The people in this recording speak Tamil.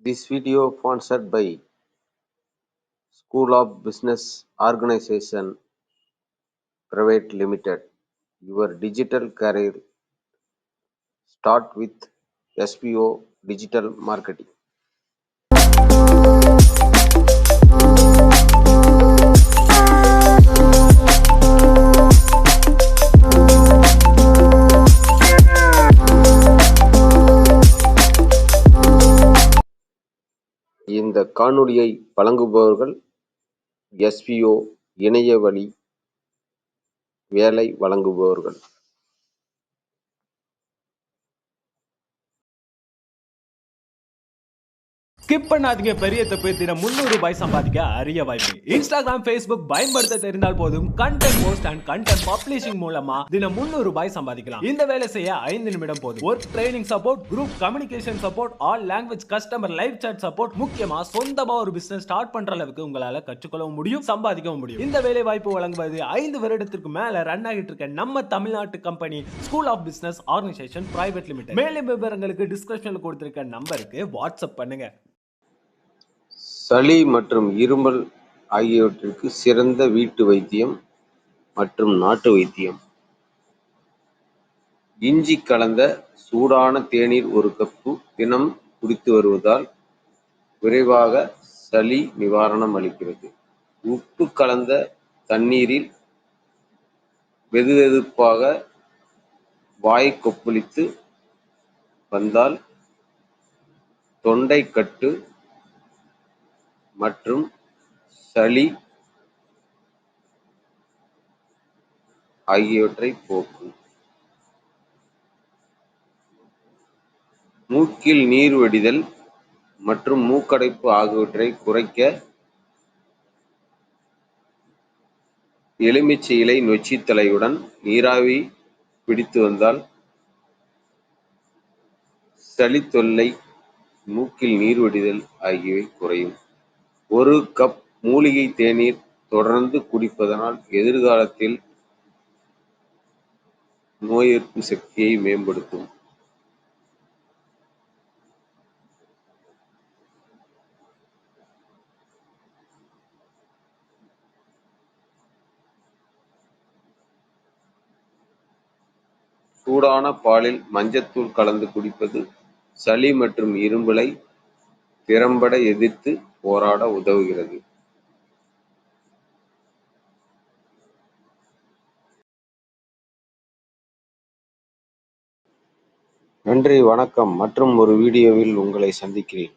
This video sponsored by School of Business Organization Private Limited. Your digital career start with SPO Digital Marketing. இந்த காணொளியை வழங்குபவர்கள் SPO இணைய வழி வேலை வழங்குபவர்கள். ஸ்கிப் பண்ணாதீங்க, பெரிய தப்பு. தினம் 300 ரூபாய் சம்பாதிக்க அரிய வாய்ப்பு. இன்ஸ்டாகிராம், Facebook பயன்படுத்த தெரிந்தால் போதும். Content post and content publishing மூலமா தினம் 300 ரூபாய் சம்பாதிக்கலாம். இந்த வேலை செய்ய 5 நிமிடம் போதும். Work training support, group communication support, all language customer live chat support, முக்கியமா சொந்தமா ஒரு பிசினஸ் ஸ்டார்ட் பண்ற அளவுக்கு உங்களால கற்றுக்கொள்ளவும் முடியும், சம்பாதிக்கவும் முடியும். இந்த வேலை வாய்ப்பு வழங்குவது 5 வருடத்திற்கு மேல ரன் ஆகிட்டு இருக்க நம்ம தமிழ்நாட்டு company school of business organisation private limited. மேலும் விவரங்களுக்கு டிஸ்கிரிப்ஷன்ல கொடுத்திருக்க நம்பருக்கு வாட்ஸ்அப் பண்ணுங்க. சளி மற்றும் இருமல் ஆகியவற்றிற்கு சிறந்த வீட்டு வைத்தியம் மற்றும் நாட்டு வைத்தியம். இஞ்சி கலந்த சூடான தேநீர் 1 கப்பு தினம் குடித்து வருவதால் விரைவாக சளி நிவாரணம் அளிக்கிறது. உப்பு கலந்த தண்ணீரில் வெதுவெதுப்பாக வாய் கொப்பளித்து வந்தால் தொண்டைக்கட்டு மற்றும் சளி ஆகியவற்றை போக்கும். மூக்கில் நீர் வடிதல் மற்றும் மூக்கடைப்பு ஆகியவற்றை குறைக்க எலுமிச்சை இலை நொச்சித்தலையுடன் நீராவி பிடித்து வந்தால் சளி தொல்லை, மூக்கில் நீர் வடிதல் ஆகியவை குறையும். 1 கப் மூலிகை தேநீர் தொடர்ந்து குடிப்பதனால் எதிர்காலத்தில் நோய் எதிர்ப்பு சக்தியை மேம்படுத்தும். சூடான பாலில் மஞ்சத்தூள் கலந்து குடிப்பது சளி மற்றும் இருமலை திறம்பட எதிர்த்து போராட உதவுகிறது. நன்றி, வணக்கம். மற்றும் ஒரு வீடியோவில் உங்களை சந்திக்கிறேன்.